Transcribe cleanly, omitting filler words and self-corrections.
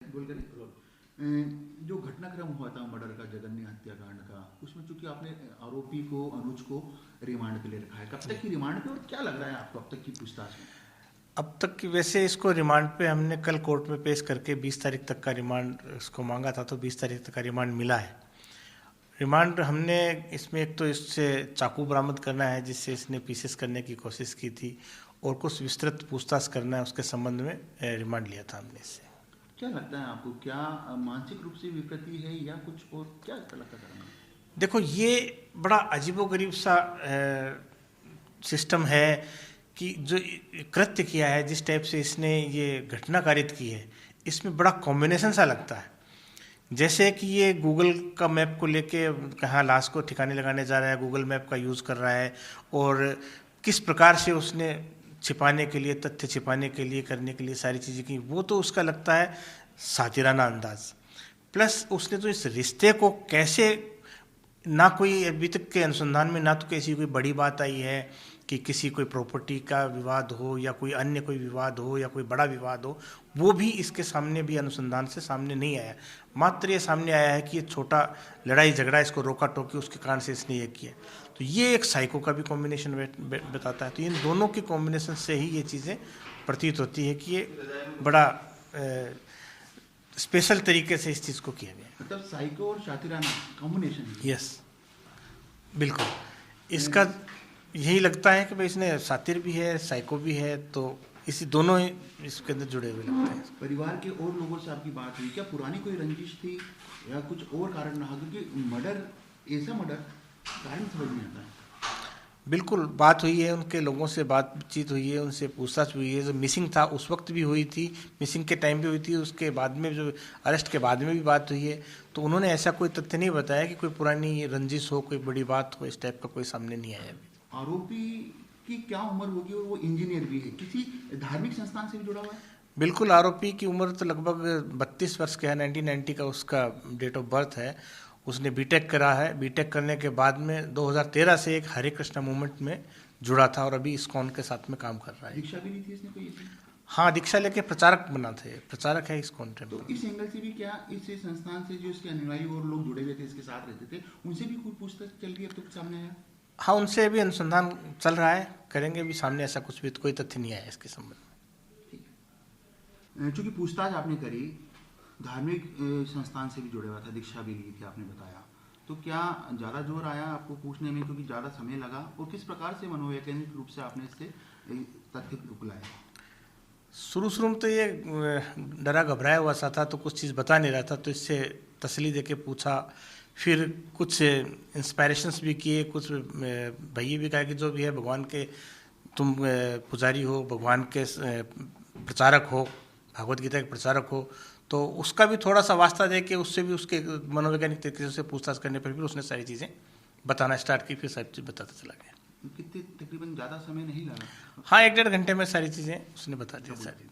जो घटनाक्रम हुआ था मर्डर का, जघन्य हत्याकांड का, उसमें चूंकि आपने आरोपी को अनुज को रिमांड पे ले रखा है, कब तक की रिमांड पे और क्या लग रहा है आपको अब तक की पूछताछ में? अब तक की वैसे इसको रिमांड पे हमने कल कोर्ट में पेश करके 20 तारीख तक का रिमांड इसको मांगा था, तो 20 तारीख तक का रिमांड मिला है। रिमांड हमने इसमें एक तो इससे चाकू बरामद करना है जिससे इसने पीसेस करने की कोशिश की थी, और कुछ विस्तृत पूछताछ करना है, उसके संबंध में रिमांड लिया था हमने इससे। क्या लगता है आपको, क्या मानसिक रूप से विकृति है या कुछ और, क्या लगता है? देखो, ये बड़ा अजीबोगरीब सा सिस्टम है कि जो कृत्य किया है, जिस टाइप से इसने ये घटना कारित की है, इसमें बड़ा कॉम्बिनेशन सा लगता है। जैसे कि ये गूगल का मैप को लेके कहाँ लाश को ठिकाने लगाने जा रहा है, गूगल मैप का यूज़ कर रहा है, और किस प्रकार से उसने छिपाने के लिए, तथ्य छिपाने के लिए, करने के लिए सारी चीज़ें की, वो तो उसका लगता है सातिराना अंदाज। प्लस उसने तो इस रिश्ते को कैसे, ना कोई अभी तक के अनुसंधान में ना तो कैसी कोई बड़ी बात आई है कि किसी कोई प्रॉपर्टी का विवाद हो या कोई अन्य कोई विवाद हो या कोई बड़ा विवाद हो, वो भी इसके सामने भी अनुसंधान से सामने नहीं आया। मात्र ये सामने आया है कि ये छोटा लड़ाई झगड़ा, इसको रोका टोकी, उसके कारण से इसने ये किया। तो ये एक साइको का भी कॉम्बिनेशन बताता है। तो इन दोनों की कॉम्बिनेशन से ही ये चीज़ें प्रतीत होती है कि ये बड़ा स्पेशल तरीके से इस चीज़ को किया गया। मतलब साइको और शातिराना कॉम्बिनेशन। यस, बिल्कुल। इसका यही लगता है कि भाई इसने सातिर भी है, साइको भी है, तो इसी दोनों ही इसके अंदर जुड़े हुए लगते हैं। परिवार के और लोगों से आपकी बात हुई क्या? पुरानी कोई रंजिश थी या कुछ और कारण रहा? क्योंकि मर्डर, ऐसा मर्डर कारण समझ नहीं आता है। बिल्कुल, बात हुई है, उनके लोगों से बातचीत हुई है, उनसे पूछताछ हुई है। जो मिसिंग था उस वक्त भी हुई थी, मिसिंग के टाइम भी हुई थी, उसके बाद में जो अरेस्ट के बाद में भी बात हुई है। तो उन्होंने ऐसा कोई तथ्य नहीं बताया कि कोई पुरानी रंजिश हो, कोई बड़ी बात हो, इस टाइप का कोई सामने नहीं आया अभी। आरोपी की क्या उम्र होगी और वो इंजीनियर भी है, किसी धार्मिक संस्थान से भी जुड़ा हुआ है? बिल्कुल, आरोपी की उम्र तो लगभग 32 वर्ष का है, 1990 का उसका डेट ऑफ बर्थ है। उसने बीटेक करा है। बीटेक करने के बाद में 2013 से एक हरे कृष्णा मूवमेंट में जुड़ा था और अभी इस्कॉन के साथ में काम कर रहा है। दीक्षा भी ली थी इसने कोई? हाँ, दीक्षा लेके प्रचारक बना थे, प्रचारक है इस्कॉन टेम्पल। तो इस एंगल से भी क्या इस संस्थान से जो इसके अनुयायी और लोग जुड़े हुए थे, इसके साथ रहते थे, उनसे भी कोई पूछताछ चल रही है? अब तक सामने आया? हाँ, उनसे भी अनुसंधान चल रहा है, करेंगे भी। सामने ऐसा कुछ भी कोई तथ्य नहीं आया इसके संबंध में। चूंकि पूछताछ आपने करी, धार्मिक संस्थान से भी जुड़े हुआ था, दीक्षा भी ली थी आपने बताया, तो क्या ज़्यादा जोर आया आपको पूछने में, क्योंकि ज़्यादा समय लगा? और किस प्रकार से मनोवैज्ञानिक रूप से आपने इससे तथ्य निकलाया? शुरू में तो ये डरा घबराया हुआ सा था, तो कुछ चीज़ बता नहीं रहा था, तो इससे तसल्ली देके पूछा। फिर कुछ इंस्पायरेशंस भी किए, कुछ भैया भी कहा कि जो भी है भगवान के तुम पुजारी हो, भगवान के प्रचारक हो, भागवत गीता के प्रचारक हो, तो उसका भी थोड़ा सा वास्ता दे के उससे भी उसके मनोवैज्ञानिक तरीके से पूछताछ करने पर भी उसने सारी चीज़ें बताना स्टार्ट की, फिर सारी चीज़ बताता चला गया। कितने तकरीबन ज़्यादा समय नहीं लगा? हाँ, 1-1.5 घंटे में सारी चीज़ें उसने बता दी सारी।